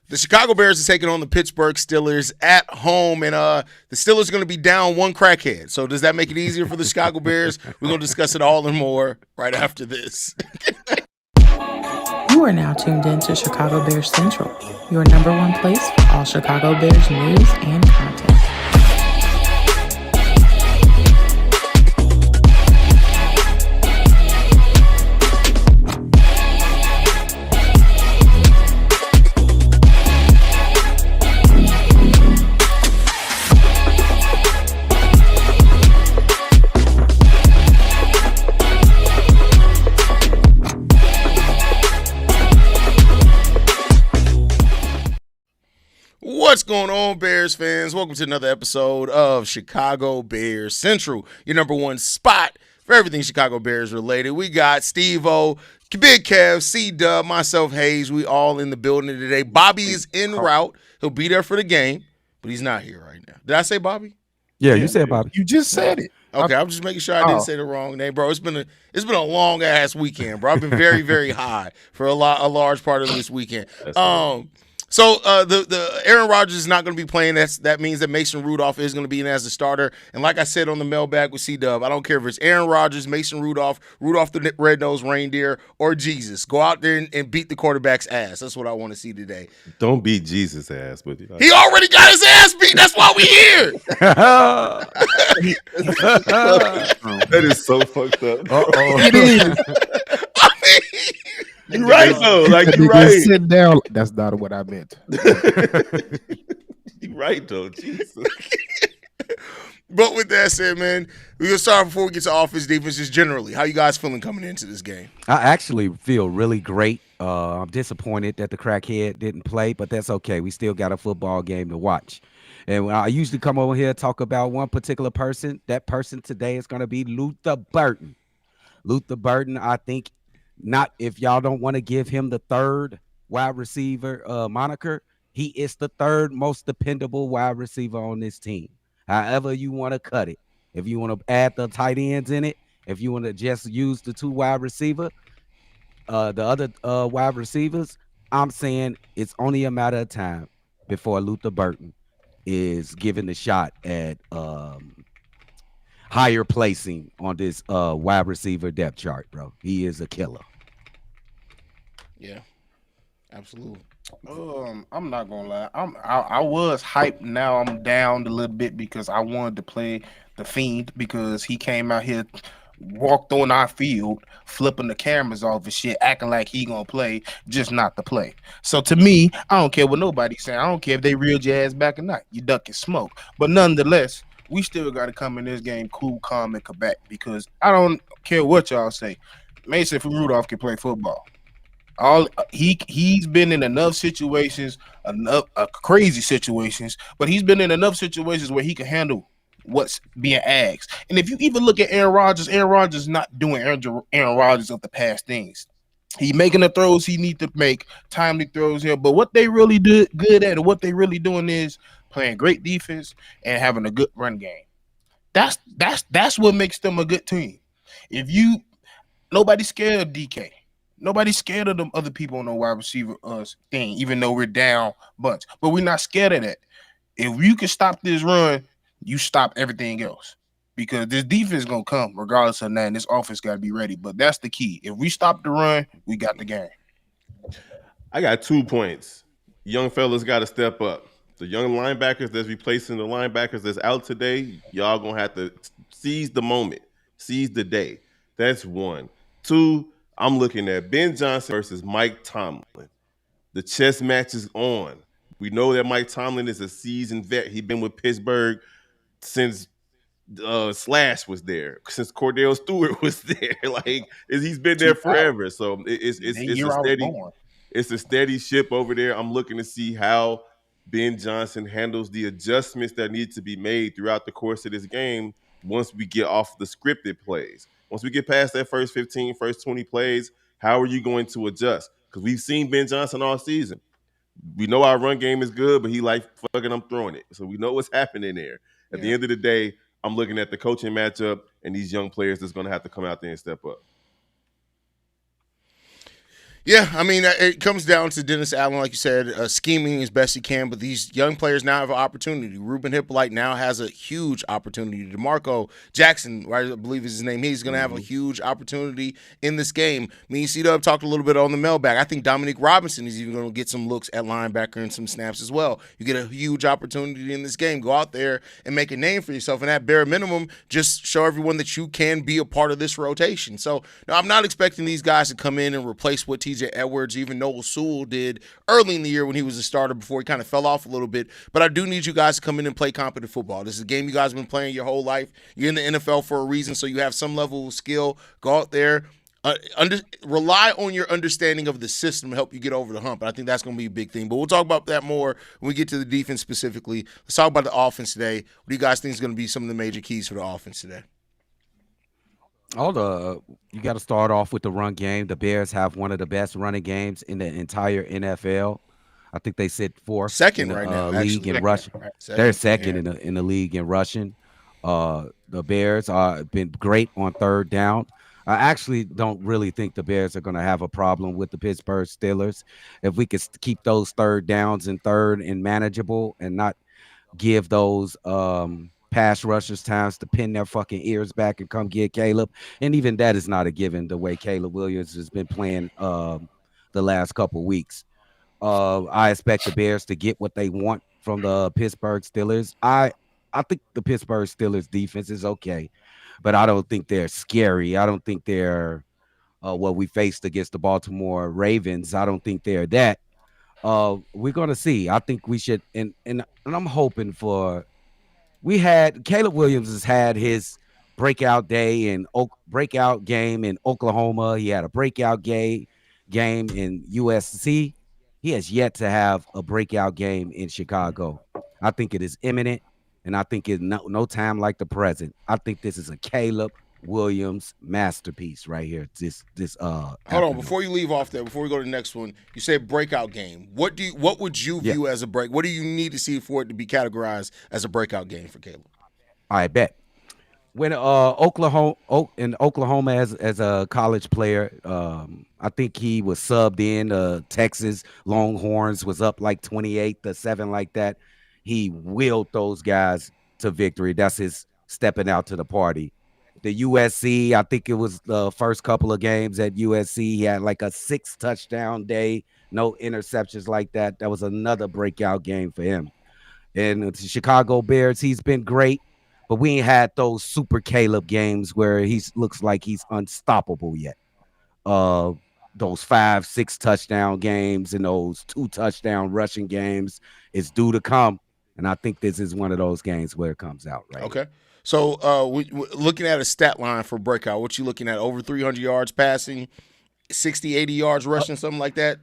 The Chicago Bears are taking on the Pittsburgh Steelers at home, and the Steelers are going to be down one crackhead. So does that make it easier for the Chicago Bears? We're going to discuss it all and more right after this. You are now tuned in to Chicago Bears Central, your number one place for all Chicago Bears news and content. What's going on, Bears fans? Welcome to another episode of Chicago Bears Central, your number one spot for everything Chicago Bears related. We got Steve-O, Big Kev, C-Dub, myself, Hayes. We all in the building today. Bobby is en route. He'll be there for the game, but he's not here right now. Did I say Bobby? Yeah, you said Bobby. You just said it. Okay, I'm just making sure I didn't say the wrong name, bro. It's been a long ass weekend, bro. I've been very, very high for a large part of this weekend. So the Aaron Rodgers is not going to be playing. That means that Mason Rudolph is going to be in as the starter. And like I said on the mailbag with C-Dub, I don't care if it's Aaron Rodgers, Mason Rudolph the red-nosed reindeer, or Jesus. Go out there and beat the quarterback's ass. That's what I want to see today. Don't beat Jesus' ass, but he already got his ass beat. That's why we here. That is so fucked up. It is. You're right though. Like you're right. Sit down. That's not what I meant. You're right though. Jesus. But with that said, man, we're gonna start before we get to offense, defense, just generally. How you guys feeling coming into this game? I actually feel really great. I'm disappointed that the crackhead didn't play, but that's okay. We still got a football game to watch. And I usually come over here and talk about one particular person. That person today is going to be Luther Burden. Luther Burden, I think, not if y'all don't want to give him the third wide receiver moniker, he is the third most dependable wide receiver on this team. However you want to cut it. If you want to add the tight ends in it, if you want to just use the two wide receiver, the other wide receivers, I'm saying it's only a matter of time before Luther Burden is given the shot at higher placing on this wide receiver depth chart, bro. He is a killer. Yeah, absolutely. I'm not gonna lie. I was hyped. Now I'm down a little bit because I wanted to play the Fiend because he came out here, walked on our field, flipping the cameras off and shit, acting like he gonna play, just not to play. So to me, I don't care what nobody's saying. I don't care if they reeled your ass back or not. You ducking smoke. But nonetheless, we still got to come in this game cool, calm, and Quebec because I don't care what y'all say. Mason Rudolph can play football. He's been in enough situations, enough crazy situations, but he's been in enough situations where he can handle what's being asked. And if you even look at Aaron Rodgers is not doing Aaron Rodgers of the past things. He's making the throws he needs to make, timely throws here. But what they really do good at, and what they really doing is playing great defense and having a good run game. That's what makes them a good team. Nobody's scared of DK. Nobody's scared of them other people on the wide receiver thing, even though we're down bunch. But we're not scared of that. If you can stop this run, you stop everything else. Because this defense is going to come regardless of that, and this offense got to be ready. But that's the key. If we stop the run, we got the game. I got 2 points. Young fellas got to step up. The young linebackers that's replacing the linebackers that's out today, y'all going to have to seize the moment, seize the day. That's 1. 2, I'm looking at Ben Johnson versus Mike Tomlin. The chess match is on. We know that Mike Tomlin is a seasoned vet. He's been with Pittsburgh since Slash was there, since Cordell Stewart was there. Like he's been there forever. So it's a steady ship over there. I'm looking to see how Ben Johnson handles the adjustments that need to be made throughout the course of this game once we get off the scripted plays. Once we get past that first 15, first 20 plays, how are you going to adjust? Because we've seen Ben Johnson all season. We know our run game is good, but he like, fucking, I'm throwing it. So we know what's happening there. At the end of the day, I'm looking at the coaching matchup and these young players that's going to have to come out there and step up. Yeah, I mean, it comes down to Dennis Allen, like you said, scheming as best he can, but these young players now have an opportunity. Ruben Hippolyte now has a huge opportunity. DeMarco Jackson, right, I believe is his name, he's going to have a huge opportunity in this game. Me and C-Dub talked a little bit on the mailbag. I think Dominique Robinson is even going to get some looks at linebacker and some snaps as well. You get a huge opportunity in this game. Go out there and make a name for yourself, and at bare minimum, just show everyone that you can be a part of this rotation. So, no, I'm not expecting these guys to come in and replace what TJ Edwards, even Noah Sewell did early in the year when he was a starter before he kind of fell off a little bit. But I do need you guys to come in and play competent football. This is a game you guys have been playing your whole life. You're in the NFL for a reason, so you have some level of skill. Go out there. Rely on your understanding of the system to help you get over the hump. And I think that's going to be a big thing. But we'll talk about that more when we get to the defense specifically. Let's talk about the offense today. What do you guys think is going to be some of the major keys for the offense today? You got to start off with the run game. The Bears have one of the best running games in the entire NFL. I think they sit fourth, second in the right now, league in rushing. They're second in the league in rushing. The Bears are been great on third down. I actually don't really think the Bears are going to have a problem with the Pittsburgh Steelers if we could keep those third downs and third and manageable, and not give those pass rushers times to pin their fucking ears back and come get Caleb. And even that is not a given, the way Caleb Williams has been playing the last couple weeks. I expect the Bears to get what they want from the Pittsburgh Steelers. I think the Pittsburgh Steelers defense is okay, but I don't think they're scary. I don't think they're what we faced against the Baltimore Ravens. I don't think they're that. We're gonna see. I think we should, and I'm hoping for. Caleb Williams has had his breakout game in Oklahoma. He had a breakout game in USC. He has yet to have a breakout game in Chicago. I think it is imminent, and I think it's no time like the present. I think this is a Caleb Williams masterpiece right here. Hold on, before you leave off there, before we go to the next one, you said breakout game. What would you view as a break? What do you need to see for it to be categorized as a breakout game for Caleb? I bet when Oklahoma as a college player, I think he was subbed in. Texas Longhorns was up like 28-7 like that. He willed those guys to victory. That's his stepping out to the party. The USC, I think it was the first couple of games at USC. He had like a 6 touchdown day, no interceptions like that. That was another breakout game for him. And the Chicago Bears, he's been great, but we ain't had those super Caleb games where he looks like he's unstoppable yet. Those 5-6 touchdown games and those 2 touchdown rushing games is due to come. And I think this is one of those games where it comes out, right? Okay. So looking at a stat line for breakout, what you looking at? Over 300 yards passing, 60, 80 yards rushing, something like that?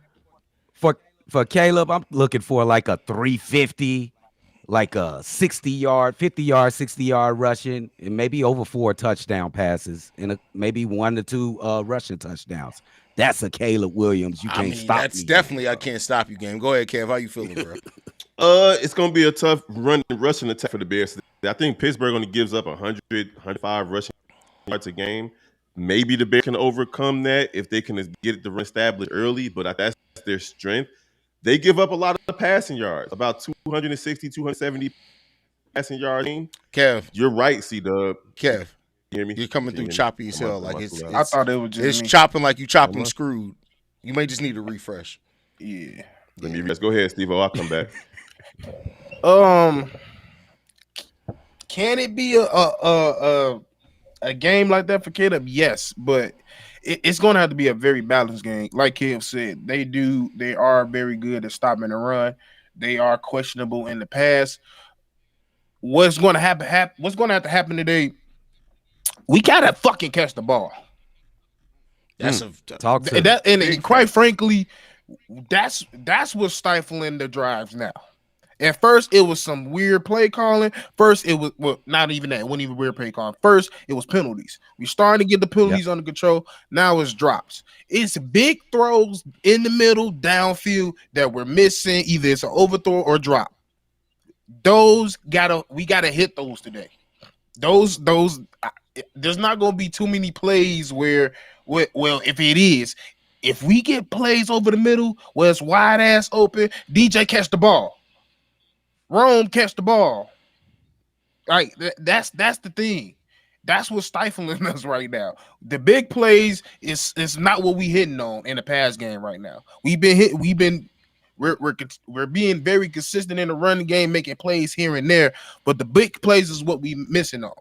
For Caleb, I'm looking for like a 350, like a 60-yard, 50-yard, 60-yard rushing, and maybe over 4 touchdown passes, and maybe 1 to 2 rushing touchdowns. That's a Caleb Williams. You can't stop me. That's definitely a can't stop you game. Go ahead, Kev. How you feeling, bro? It's going to be a tough rushing attack for the Bears. I think Pittsburgh only gives up 100, 105 rushing yards a game. Maybe the Bears can overcome that if they can get the run established early, but that's their strength. They give up a lot of passing yards, about 260, 270 passing yards. Kev. You're right, C-Dub. Kev. You hear me? You're coming through choppy as hell. Like it's I thought it was just it's chopping like you chopping screwed. You may just need a refresh. Yeah. Let's go ahead, Steve-O. I'll come back. Can it be a game like that for Caleb? Yes, but it's going to have to be a very balanced game. Like Kev said, they are very good at stopping the run. They are questionable in the pass. What's going to happen? What's going to have to happen today? We gotta fucking catch the ball. That's and quite frankly, that's what's stifling the drives now. At first, it was some weird play calling. First, it was not even that. It wasn't even weird play calling. First, it was penalties. We starting to get the penalties under control. Now it's drops. It's big throws in the middle, downfield that we're missing. Either it's an overthrow or drop. We gotta hit those today. Those. There's not gonna be too many plays where, well, if it is, If we get plays over the middle where it's wide ass open, DJ catch the ball. Rome catch the ball. Like that's the thing. That's what's stifling us right now. The big plays is not what we hitting on in the pass game right now. We're being very consistent in the run game, making plays here and there, but the big plays is what we missing on.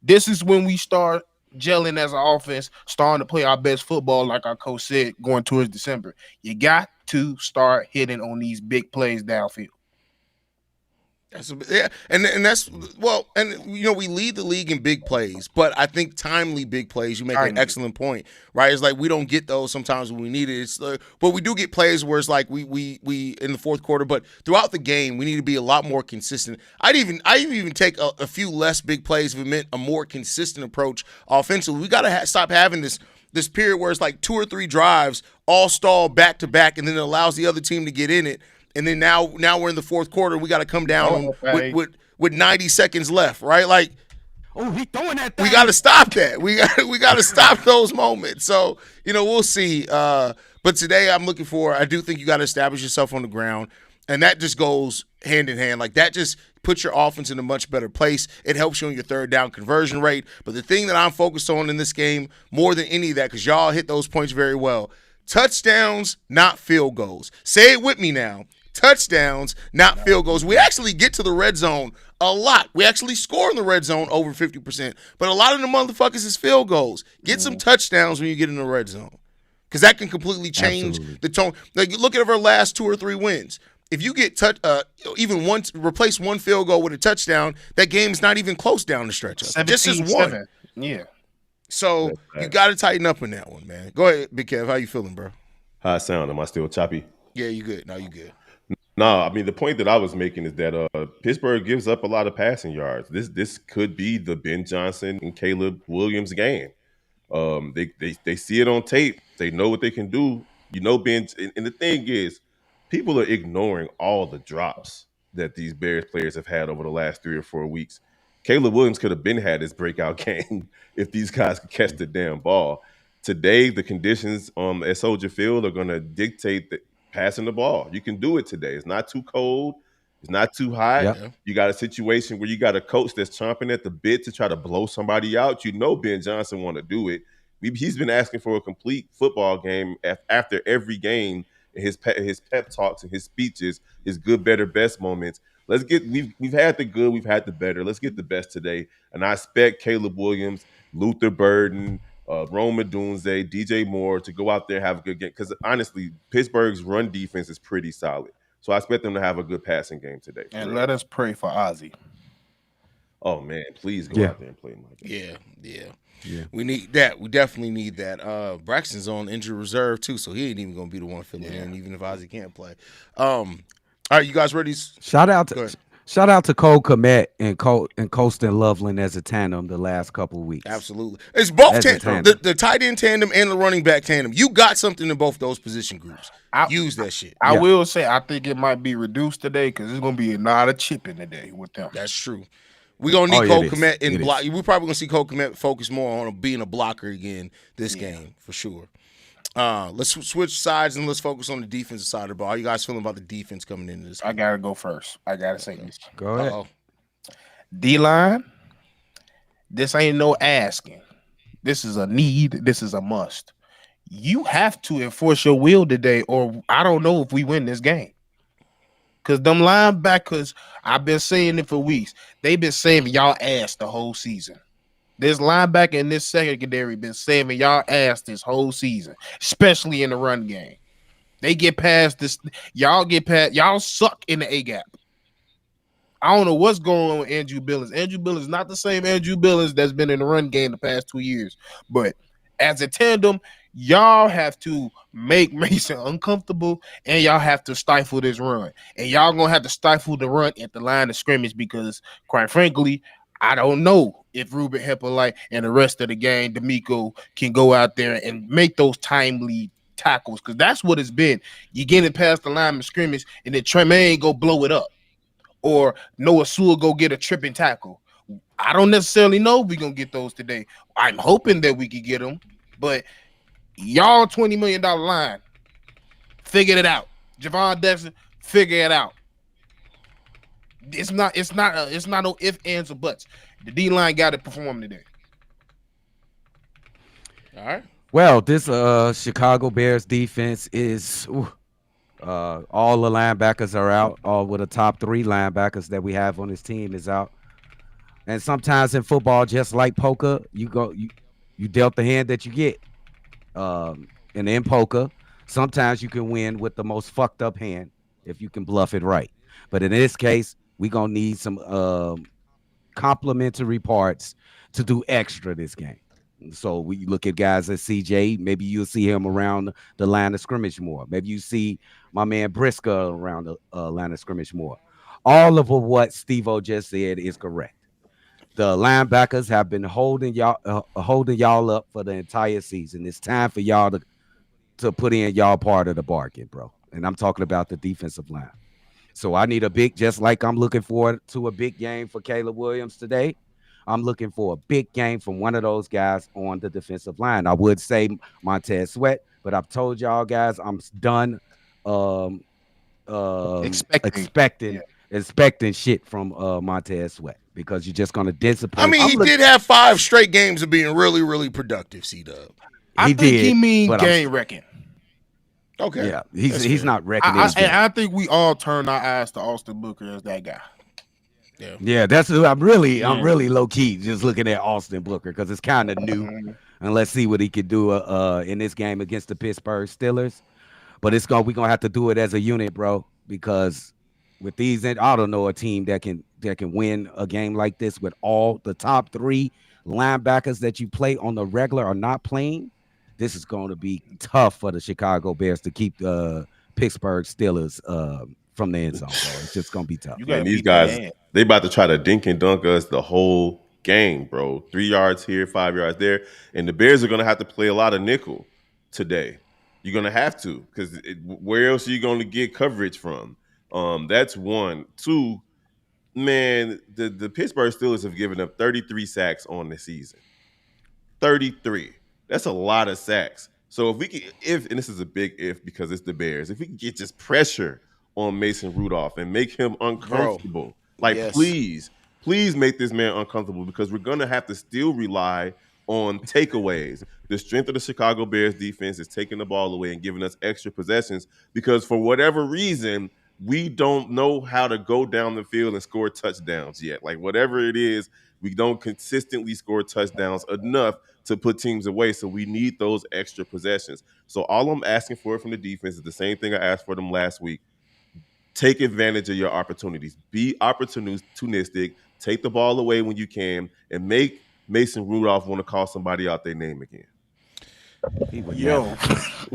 This is when we start gelling as an offense, starting to play our best football, like our coach said, going towards December. You got to start hitting on these big plays downfield. And that's and we lead the league in big plays, but I think timely big plays. You make an excellent point, right? It's like we don't get those sometimes when we need it. But we do get plays where it's like we in the fourth quarter, but throughout the game we need to be a lot more consistent. I'd even take a few less big plays if it meant a more consistent approach offensively. We got to stop having this period where it's like 2 or 3 drives all stall back to back, and then it allows the other team to get in it. And then now we're in the fourth quarter. We got to come down with 90 seconds left, right? Like, he throwing that thing. We got to stop that. We got to stop those moments. So we'll see. But today I do think you got to establish yourself on the ground, and that just goes hand in hand. Like that just puts your offense in a much better place. It helps you on your third down conversion rate. But the thing that I'm focused on in this game more than any of that, because y'all hit those points very well. Touchdowns, not field goals. Say it with me now. Touchdowns, not field goals. We actually get to the red zone a lot. We actually score in the red zone over 50%. But a lot of the motherfuckers is field goals. Get some touchdowns when you get in the red zone, because that can completely change the tone. Like, look at our last 2 or 3 wins. If you get replace one field goal with a touchdown, that game's not even close down the stretch. Just as one. Yeah. So you got to tighten up in that one, man. Go ahead, Big Kev. How you feeling, bro? How I sound? Am I still choppy? Yeah, you good. No, you good. No, I mean, the point that I was making is that Pittsburgh gives up a lot of passing yards. This could be the Ben Johnson and Caleb Williams game. They see it on tape. They know what they can do. Ben. And the thing is, people are ignoring all the drops that these Bears players have had over the last 3 or 4 weeks. Caleb Williams could have had his breakout game if these guys could catch the damn ball. Today, the conditions at Soldier Field are going to dictate that passing the ball. You can do it today. It's not too cold. It's not too hot. Yep. You got a situation where you got a coach that's chomping at the bit to try to blow somebody out. Ben Johnson want to do it. He's been asking for a complete football game after every game. His pep talks and his speeches, his good, better, best moments. We've had the good, we've had the better. Let's get the best today. And I expect Caleb Williams, Luther Burden, Rome Odunze, DJ Moore to go out there and have a good game. Because honestly, Pittsburgh's run defense is pretty solid. So I expect them to have a good passing game today. And let us pray for Ozzie. Oh, man, please go out there and play him like that. Yeah. We need that. We definitely need that. Braxton's on injured reserve, too, so he ain't even going to be the one filling in, even if Ozzie can't play. All right, you guys ready? Shout out to Cole Kmet and Colston Loveland as a tandem the last couple of weeks. Absolutely. It's both the tight end tandem and the running back tandem. You got something in both those position groups. Use that shit. I will say I think it might be reduced today because there's going to be a lot of chipping today with them. That's true. We're going to need Cole Kmet in block. We're probably going to see Cole Kmet focus more on being a blocker again this game for sure. Let's switch sides and let's focus on the defensive side of the ball. How you guys feeling about the defense coming into this game? I got to go first. I got to say this. Go ahead. D-line, this ain't no asking. This is a need. This is a must. You have to enforce your will today, or I don't know if we win this game. Because them linebackers, I've been saying it for weeks. They've been saving y'all ass the whole season. This linebacker in this secondary been saving y'all ass this whole season, especially in the run game. They get past this. Y'all suck in the A-gap. I don't know what's going on with Andrew Billings. Andrew Billings is not the same Andrew Billings that's been in the run game the past 2 years. But as a tandem, y'all have to make Mason uncomfortable, and y'all have to stifle this run. And y'all going to have to stifle the run at the line of scrimmage because, quite frankly, I don't know if Ruben Hippolyte and the rest of the gang, D'Amico, can go out there and make those timely tackles, because that's what it's been. You get it past the line of scrimmage, and then Tremaine go blow it up, or Noah Sewell go get a tripping tackle. I don't necessarily know if we're going to get those today. I'm hoping that we can get them, but Y'all $20 million line. Figured it out. Javon Dexter, figure it out. It's not no ifs, ands, or buts. The D line got to perform today. All right. Well, this Chicago Bears defense is all the linebackers are out. All with the top 3 linebackers that we have on this team is out. And sometimes in football, just like poker, you dealt the hand that you get. And in poker, sometimes you can win with the most fucked up hand if you can bluff it right. But in this case, we're going to need some complementary parts to do extra this game. So we look at guys like CJ. Maybe you'll see him around the line of scrimmage more. Maybe you see my man Briscoe around the line of scrimmage more. All of what Steve-O just said is correct. The linebackers have been holding y'all up for the entire season. It's time for y'all to put in y'all part of the bargain, bro. And I'm talking about the defensive line. So I need a big, just like I'm looking forward to a big game for Caleb Williams today. I'm looking for a big game from one of those guys on the defensive line. I would say Montez Sweat, but I've told y'all guys I'm done expecting shit from Montez Sweat because you're just gonna disappoint. I mean, he did have 5 straight games of being really, really productive. C-Dub. I think he mean game wrecking. Okay. Yeah, he's not wrecking. I think we all turn our eyes to Austin Booker as that guy. Yeah, that's who I'm really low key just looking at Austin Booker because it's kind of new, and let's see what he could do in this game against the Pittsburgh Steelers. But we're gonna have to do it as a unit, bro, because with these, I don't know a team that can win a game like this with all the top 3 linebackers that you play on the regular are not playing. This is going to be tough for the Chicago Bears to keep the Pittsburgh Steelers from the end zone, bro. It's just gonna be tough. And these guys, they about to try to dink and dunk us the whole game, bro. 3 yards here, 5 yards there, and the Bears are gonna have to play a lot of nickel today. You're gonna have to, because where else are you gonna get coverage from? That's 1. 2, man. The Pittsburgh Steelers have given up 33 sacks on the season. 33. That's a lot of sacks. So and this is a big if because it's the Bears, if we can get just pressure on Mason Rudolph and make him uncomfortable. Please make this man uncomfortable because we're going to have to still rely on takeaways. The strength of the Chicago Bears defense is taking the ball away and giving us extra possessions because for whatever reason, we don't know how to go down the field and score touchdowns yet. Like whatever it is, we don't consistently score touchdowns enough to put teams away. So we need those extra possessions. So all I'm asking for from the defense is the same thing I asked for them last week. Take advantage of your opportunities. Be opportunistic. Take the ball away when you can, and make Mason Rudolph want to call somebody out their name again.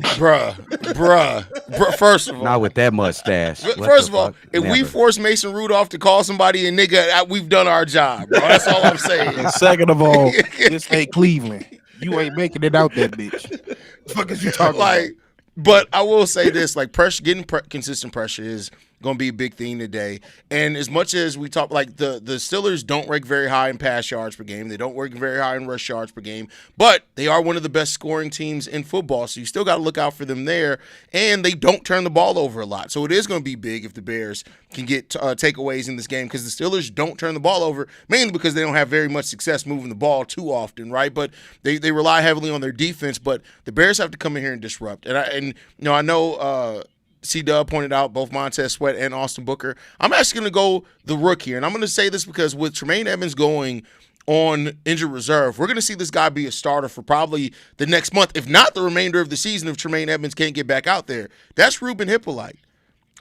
Bruh. First of all, not with that mustache. First of all, if we force Mason Rudolph to call somebody a nigga, we've done our job, bro. That's all I'm saying. And second of all, this ain't Cleveland. You ain't making it out that bitch. What the fuck is you talking about? But I will say this, getting consistent pressure is going to be a big thing today. And as much as we talk, the Steelers don't rank very high in pass yards per game. They don't rank very high in rush yards per game. But they are one of the best scoring teams in football, so you still got to look out for them there. And they don't turn the ball over a lot. So it is going to be big if the Bears can get takeaways in this game because the Steelers don't turn the ball over, mainly because they don't have very much success moving the ball too often, right? But they rely heavily on their defense. But the Bears have to come in here and disrupt. And I know C-Dub pointed out both Montez Sweat and Austin Booker. I'm actually going to go the rook here. And I'm going to say this because with Tremaine Edmonds going on injured reserve, we're going to see this guy be a starter for probably the next month, if not the remainder of the season if Tremaine Edmonds can't get back out there. That's Ruben Hippolyte.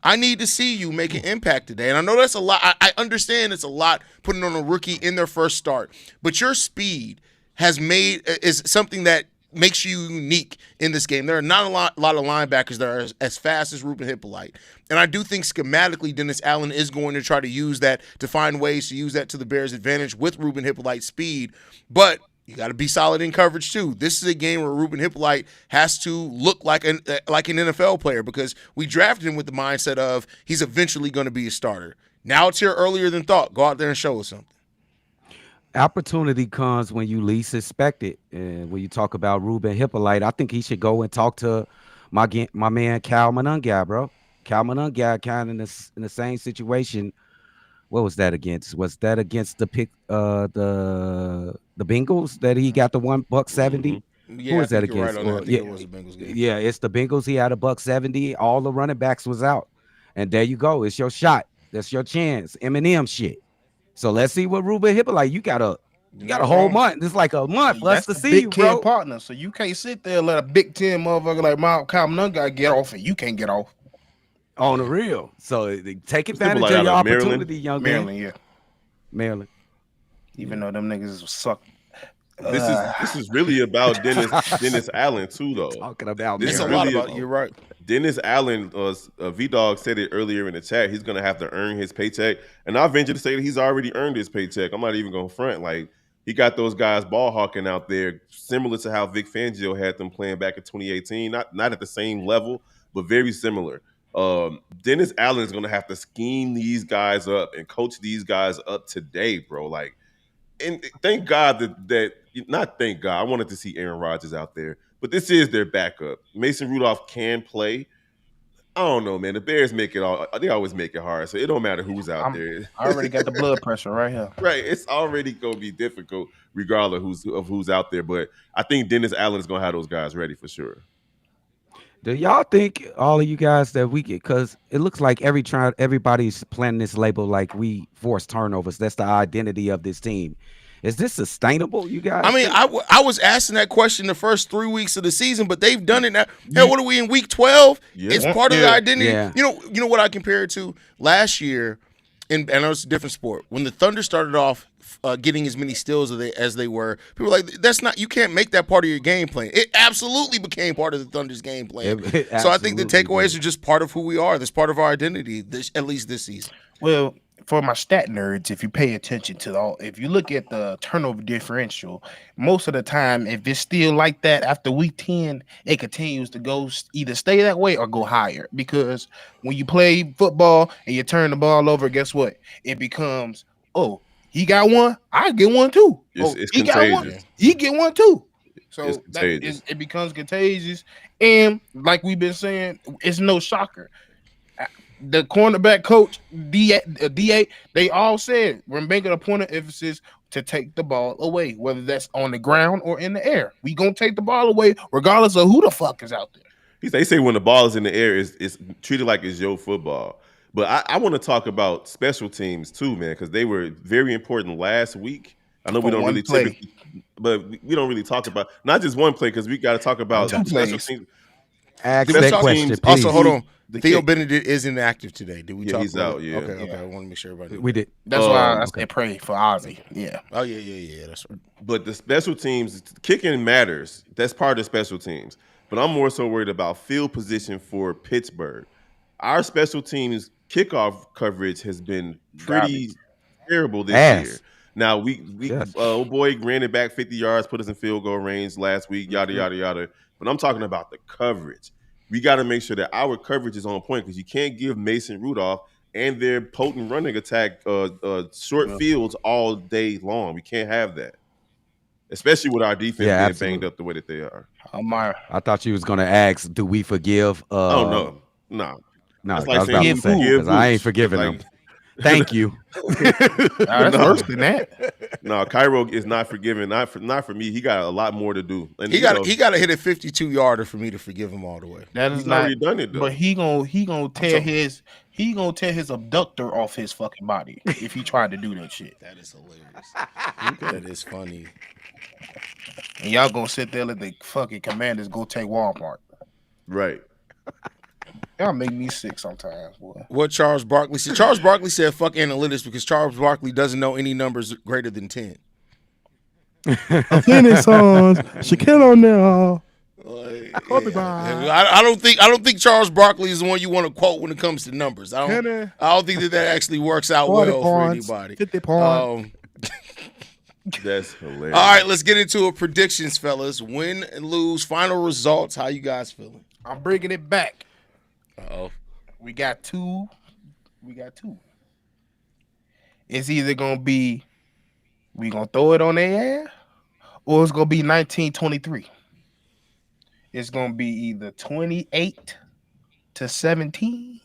I need to see you make an impact today. And I know that's a lot. I understand it's a lot putting on a rookie in their first start. But your speed is something that makes you unique in this game. There are not a lot of linebackers that are as fast as Ruben Hippolyte. And I do think schematically Dennis Allen is going to try to use that to find ways to use that to the Bears' advantage with Ruben Hippolyte's speed. But you got to be solid in coverage too. This is a game where Ruben Hippolyte has to look like an NFL player because we drafted him with the mindset of he's eventually going to be a starter. Now it's here earlier than thought. Go out there and show us something. Opportunity comes when you least expect it. And when you talk about Ruben Hippolyte, I think he should go and talk to my man Cal Monungai, bro. Cal Monungai kind of in the same situation. What was that against? Was that against the Bengals that he got the $170? Who Yeah, I was that think you're right against? on that. I Or think yeah, it was a Bengals game. yeah, it's the Bengals. He had a $170. All the running backs was out, and there you go. It's your shot. That's your chance. Eminem shit. So let's see what Ruben Hippolyte. You You're got a not whole wrong. month. It's like a month for us That's to the see Big you, Ten bro. partner. So you can't sit there and let a Big Ten motherfucker like Mount Calmanunga get off, and you can't get off. On the real. So take Who's advantage Hippolyte of out your of Maryland? opportunity, young man. Maryland, yeah. Maryland. Even though them niggas suck. This is really about Dennis Allen too, though. Talking about This It's is a Maryland. lot really about. You're right. Dennis Allen. V-Dog said it earlier in the chat. He's gonna have to earn his paycheck, and I venture to say that he's already earned his paycheck. I'm not even gonna front. Like, he got those guys ball hawking out there, similar to how Vic Fangio had them playing back in 2018. Not at the same level, but very similar. Dennis Allen is gonna have to scheme these guys up and coach these guys up today, bro. Like, and thank God that not thank God. I wanted to see Aaron Rodgers out there, but this is their backup. Mason Rudolph can play. I don't know, man. The Bears make it all. They always make it hard, so it don't matter who's out there. I already got the blood pressure right here. Right, it's already gonna be difficult, regardless of who's out there. But I think Dennis Allen is gonna have those guys ready for sure. Do y'all think all of you guys that we get, because it looks like everybody's planning this label like we force turnovers. That's the identity of this team. Is this sustainable, you guys? I mean, I was asking that question the first 3 weeks of the season, but they've done it now. Hell, what are we in week 12? Yeah. It's part of the identity. Yeah. You know what I compare it to? Last year, and I know it's a different sport. When the Thunder started off getting as many steals as they were, people were like, that's not, you can't make that part of your game plan. It absolutely became part of the Thunder's game plan. So I think the takeaways are just part of who we are. That's part of our identity, at least this season. Well, for my stat nerds, if you pay attention to if you look at the turnover differential, most of the time, if it's still like that after week 10, it continues to go either stay that way or go higher. Because when you play football and you turn the ball over, guess what? It becomes, oh, he got one, I get one too. It's he got one, contagious. he get one too. So It's contagious. it becomes contagious. And like we've been saying, it's no shocker. The cornerback coach, DA, they all said we're making a point of emphasis to take the ball away, whether that's on the ground or in the air. We gonna take the ball away regardless of who the fuck is out there. They say when the ball is in the air, it's treated like it's your football. But I want to talk about special teams too, man, because they were very important last week. I know we don't really typically, but we don't really talk about not just one play, because we got to talk about special teams. Ask Special that question, teams- please. Also, hold on. The Theo kick. Benedict isn't active today. Did we Yeah, talk he's about out, it? yeah. Okay. Yeah. I want to make sure everybody knew. We did. That's why I Okay. said pray for Ozzy. Yeah. Oh, yeah. That's right. But the special teams, kicking matters. That's part of the special teams. But I'm more so worried about field position for Pittsburgh. Our special teams kickoff coverage has been pretty terrible this year. Now we old boy ran it back 50 yards, put us in field goal range last week, yada yada yada. But I'm talking about the coverage. We got to make sure that our coverage is on point, because you can't give Mason Rudolph and their potent running attack short fields all day long. We can't have that, especially with our defense being banged up the way that they are. I thought you was gonna ask, do we forgive? No. That's like saying I was about to say, because I ain't forgiving like, them. Thank you. That's worse than that. No, Cairo is not forgiving. Not for me. He got a lot to do. And He got to hit a 52-yarder for me to forgive him all the way. That is he's not already done it though. But he gonna tear his abductor off his fucking body if he tried to do that shit. That is hilarious. That is funny. And y'all gonna sit there and let the fucking Commanders go take Walmart. Right. Y'all make me sick sometimes, boy. What Charles Barkley said. Charles Barkley said fuck analytics because Charles Barkley doesn't know any numbers greater than 10. Phoenix songs, Shaquille O'Neal. I don't think Charles Barkley is the one you want to quote when it comes to numbers. I don't think that actually works out well for anybody. 50 points. That's hilarious. All right, let's get into a predictions, fellas. Win and lose, final results. How you guys feeling? I'm bringing it back. Uh-oh. We got two. It's either gonna be We gonna throw it on their ass, or it's gonna be 19-23. It's gonna be either 28-17,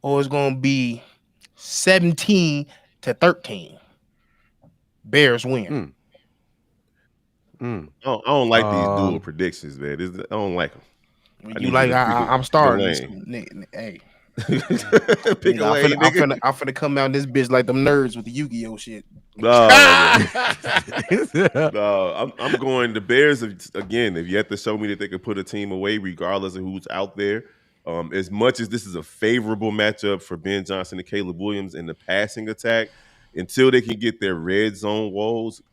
or it's gonna be 17-13. Bears win. Mm. I don't like these dual predictions, man. I don't like them. You like? I'm starting this. Hey, Pick nigga, a lane, nigga. I'm finna come out this bitch like them nerds with the Yu-Gi-Oh shit. No, no, I'm going the Bears again. If you have to show me that they could put a team away, regardless of who's out there, as much as this is a favorable matchup for Ben Johnson and Caleb Williams in the passing attack, until they can get their red zone woes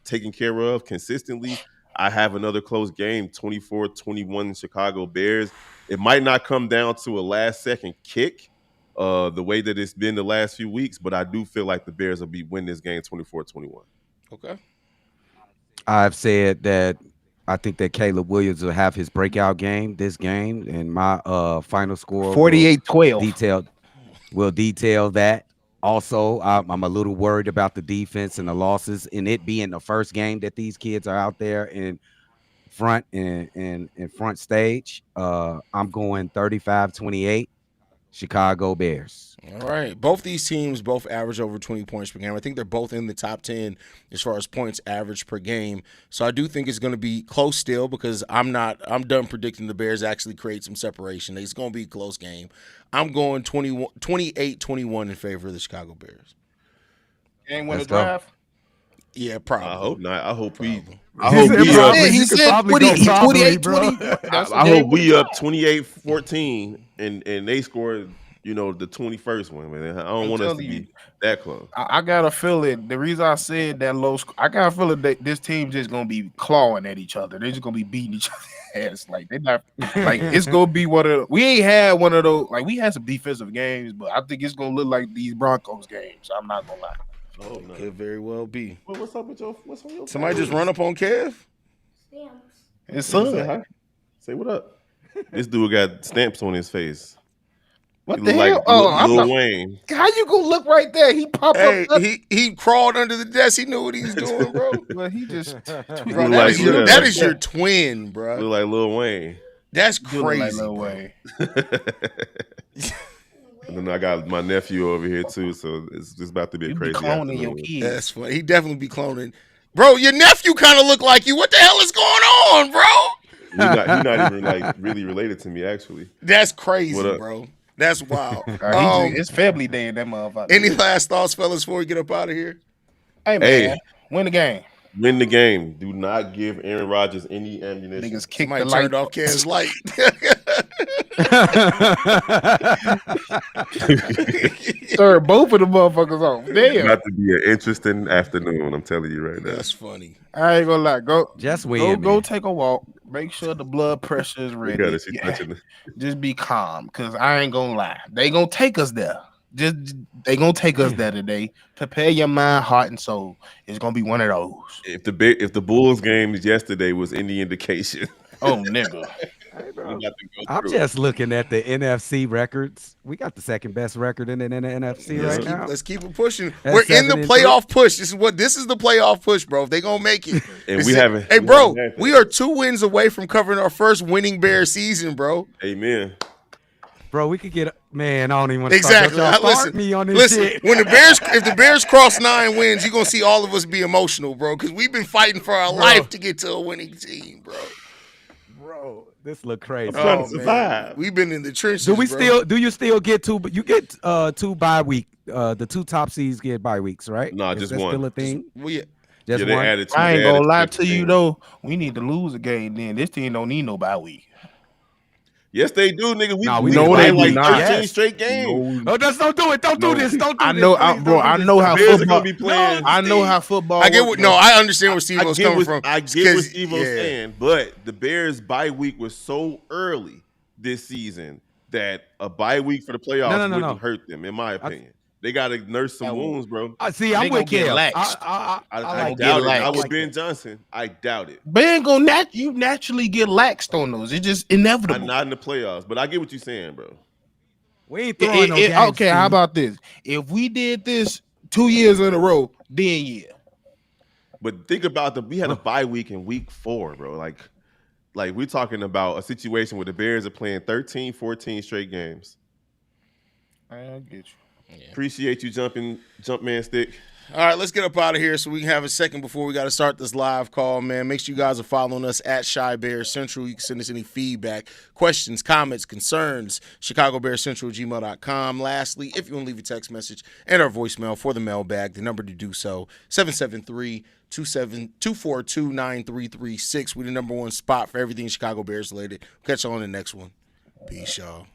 taken care of consistently, I have another close game, 24-21 Chicago Bears. It might not come down to a last-second kick the way that it's been the last few weeks, but I do feel like the Bears will win this game 24-21. Okay. I've said that I think that Caleb Williams will have his breakout game this game, and my final score 48-12. Will detail that. Also, I'm a little worried about the defense and the losses, and it being the first game that these kids are out there in front and front stage. I'm going 35-28 Chicago Bears. All right. Both these teams both average over 20 points per game. I think they're both in the top 10 as far as points average per game. So I do think it's going to be close still, because I'm done predicting the Bears actually create some separation. It's going to be a close game. I'm going 28-21 in favor of the Chicago Bears. Game winner drive? Yeah, probably. I hope not. I hope we up 28-14 and they scored, the 21st one, man. I don't want us to be that close. I got a feeling, the reason I said that low score, I got a feeling that this team just gonna be clawing at each other. They're just gonna be beating each other's ass. Like they're not like it's gonna be we ain't had one of those, like we had some defensive games, but I think it's gonna look like these Broncos games. I'm not gonna lie. Oh, no. Could very well be. What's up with what's on your Somebody just run up on Kev? Stamps. His son. Say what up. This dude got stamps on his face. What the hell? Lil Wayne. How you gonna look right there? He popped up. He crawled under the desk. He knew what he was doing, bro. Well, he just bro, that is your twin, bro. Look like Lil Wayne. That's crazy. Like Lil Wayne. And then I got my nephew over here too, so it's about to be a crazy cloning your kids. That's funny. He definitely be cloning. Bro, your nephew kind of look like you. What the hell is going on, bro? He's not even like really related to me, actually. That's crazy, bro. That's wild. It's family day in that motherfucker. Any last thoughts, fellas, before we get up out of here? Hey, man. Win the game. Win the game. Do not give Aaron Rodgers any ammunition. Niggas kick the light off Ken's light. Sir, both of the motherfuckers off. Damn. It's about to be an interesting afternoon. I'm telling you right now. That's funny. I ain't gonna lie. Go take a walk. Make sure the blood pressure is ready. Just be calm, because I ain't gonna lie. They gonna take us there. They gonna take us there today. Prepare your mind, heart, and soul. It's gonna be one of those. If the Bulls game yesterday was any indication, oh nigga, I'm just looking at the NFC records. We got the second best record in the NFC now. Let's keep it pushing. We're in the playoff push. This is the playoff push, bro. If they gonna make it, and we haven't. Hey, bro, we are 2 wins away from covering our first winning Bear season, bro. Amen. Bro, we could get man. I don't even want to start me on this shit. When if the Bears cross 9 wins, you're gonna see all of us be emotional, bro, because we've been fighting for our life to get to a winning team, bro. Bro, this look crazy. We've been in the trenches. Do you still get 2? But you get 2 bye week. The 2 top seeds get bye weeks, right? No, just one. Still a thing. Just one. I ain't gonna lie to you though. We need to lose a game. Then this team don't need no bye week. Yes, they do, nigga. We know they like 13 straight games. No, don't do it. Don't do this. Don't do I this. know, bro. I know how football. Be playing. I know how football. I understand where Steve was coming from. I get what Steve was saying, but the Bears' bye week was so early this season that a bye week for the playoffs wouldn't hurt them, in my opinion. They got to nurse some wounds, bro. See, I'm with Kev. I doubt it. I would Ben Johnson. I doubt it. Ben you naturally get laxed on those. It's just inevitable. Not in the playoffs, but I get what you're saying, bro. We ain't throwing no games. Okay, how about this? If we did this 2 years in a row, then yeah. But think about we had a bye week in week 4, bro. Like we're talking about a situation where the Bears are playing 13, 14 straight games. I get you. Yeah. Appreciate you jump man stick. All right, let's get up out of here so we can have a second before we got to start this live call, man. Make sure you guys are following us at Chi Bears Central. You can send us any feedback, questions, comments, concerns, ChicagoBearsCentral@gmail.com. Lastly, if you want to leave a text message and our voicemail for the mailbag, the number to do so, 773-242-9336. We're the number one spot for everything Chicago Bears related. We'll catch you on the next one. Peace, y'all.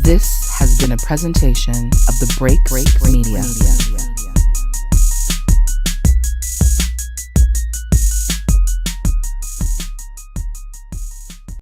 This has been a presentation of the Break Media.